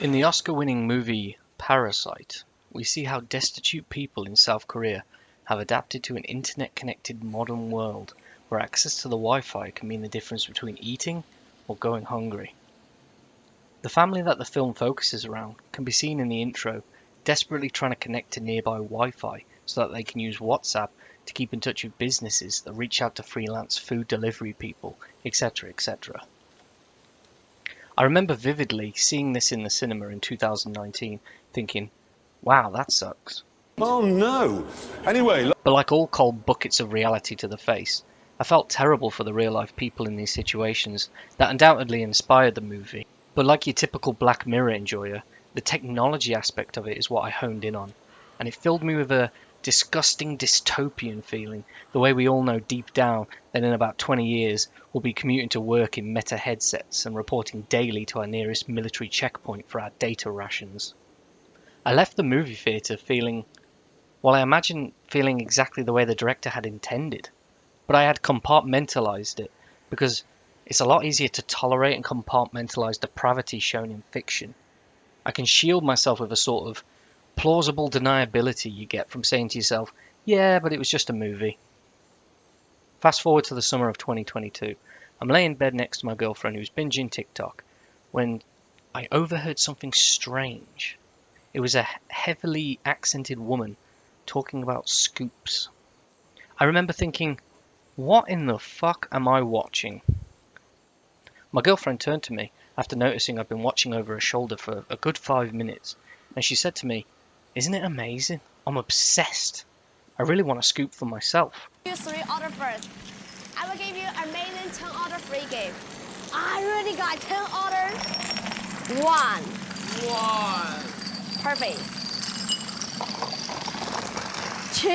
In the Oscar-winning movie Parasite, we see how destitute people in South Korea have adapted to an internet-connected modern world where access to the Wi-Fi can mean the difference between eating or going hungry. The family that the film focuses around can be seen in the intro, desperately trying to connect to nearby Wi-Fi so that they can use WhatsApp to keep in touch with businesses that reach out to freelance food delivery people, etc., etc. I remember vividly seeing this in the cinema in 2019, thinking, wow, that sucks. Oh no! Anyway, But like all cold buckets of reality to the face, I felt terrible for the real-life people in these situations that undoubtedly inspired the movie. But like your typical Black Mirror enjoyer, the technology aspect of it is what I honed in on, and it filled me with a disgusting dystopian feeling, the way we all know deep down that in about 20 years we'll be commuting to work in meta headsets and reporting daily to our nearest military checkpoint for our data rations. I left the movie theatre feeling, well, I imagine feeling exactly the way the director had intended, but I had compartmentalized it because it's a lot easier to tolerate and compartmentalize depravity shown in fiction. I can shield myself with a sort of plausible deniability you get from saying to yourself, yeah, but it was just a movie. Fast forward to the summer of 2022. I'm laying in bed next to my girlfriend who's binging TikTok when I overheard something strange. It was a heavily accented woman talking about scoops. I remember thinking, what in the fuck am I watching? My girlfriend turned to me after noticing I've been watching over her shoulder for a good 5 minutes, and she said to me, isn't it amazing? I'm obsessed. I really want a scoop for myself. You 3 order first. I will give you a million 10 order free gift. I already got 10 orders. 1. Perfect. 2.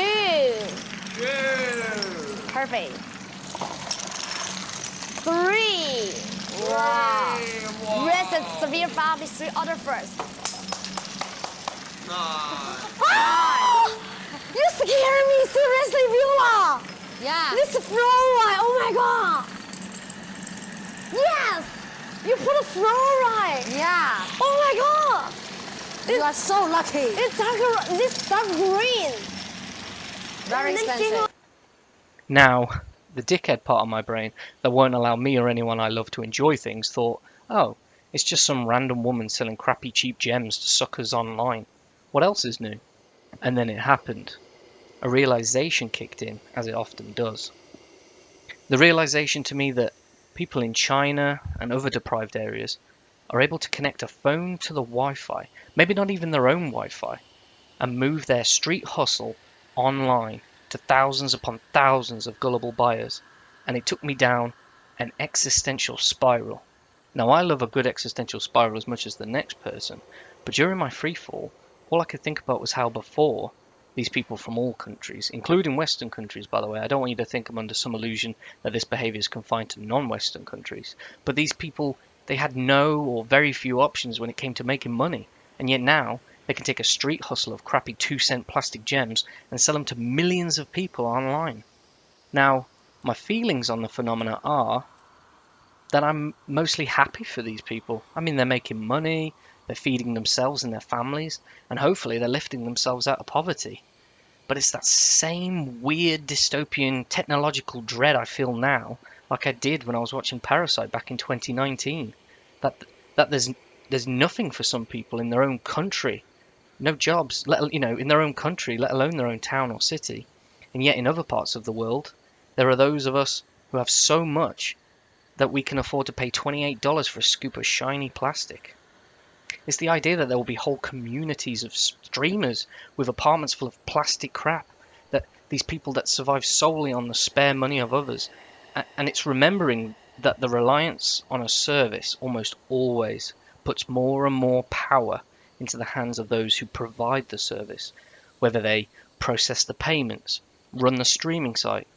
Perfect. 3. Wow. Rest is severe family 3 order first. Oh! You scare me, seriously, Viola! Yeah. This fluoride, oh my god! Yes! You put a fluoride! Yeah. Oh my god! You are so lucky. It's dark green! Very And then expensive. Now, the dickhead part of my brain that won't allow me or anyone I love to enjoy things thought, oh, it's just some random woman selling crappy cheap gems to suckers online. What else is new? And then it happened. A realization kicked in, as it often does. The realization to me that people in China and other deprived areas are able to connect a phone to the Wi-Fi, maybe not even their own Wi-Fi, and move their street hustle online to thousands upon thousands of gullible buyers. And it took me down an existential spiral. Now, I love a good existential spiral as much as the next person, but during my freefall, all I could think about was how before, these people from all countries, including Western countries, by the way, I don't want you to think I'm under some illusion that this behaviour is confined to non-Western countries, but these people, they had no or very few options when it came to making money, and yet now they can take a street hustle of crappy 2-cent plastic gems and sell them to millions of people online. Now, my feelings on the phenomena are that I'm mostly happy for these people. I mean, they're making money, they're feeding themselves and their families, and hopefully they're lifting themselves out of poverty. But it's that same weird dystopian technological dread I feel now, like I did when I was watching Parasite back in 2019. That there's nothing for some people in their own country, no jobs, in their own country, let alone their own town or city. And yet in other parts of the world, there are those of us who have so much that we can afford to pay $28 for a scoop of shiny plastic. It's the idea that there will be whole communities of streamers with apartments full of plastic crap, that these people that survive solely on the spare money of others. And it's remembering that the reliance on a service almost always puts more and more power into the hands of those who provide the service, whether they process the payments, run the streaming site,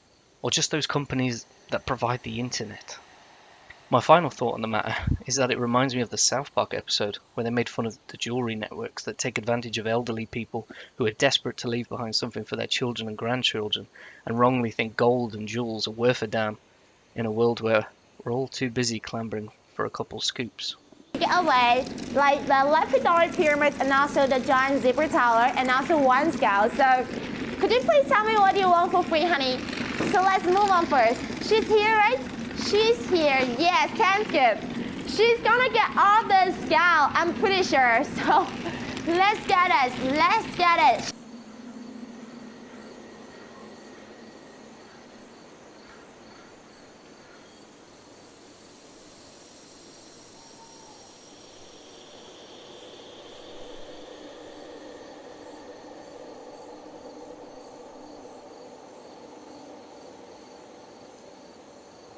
or just those companies that provide the internet. My final thought on the matter is that it reminds me of the South Park episode where they made fun of the jewelry networks that take advantage of elderly people who are desperate to leave behind something for their children and grandchildren and wrongly think gold and jewels are worth a damn in a world where we're all too busy clambering for a couple scoops. away, like the Lapidary Pyramids and also the giant zebra tower and also one scout. So could you please tell me what you want for free, honey? So let's move on first. She's here, right? She's here. Yes, sounds good. She's gonna get all the scout, I'm pretty sure. So let's get it. Let's get it.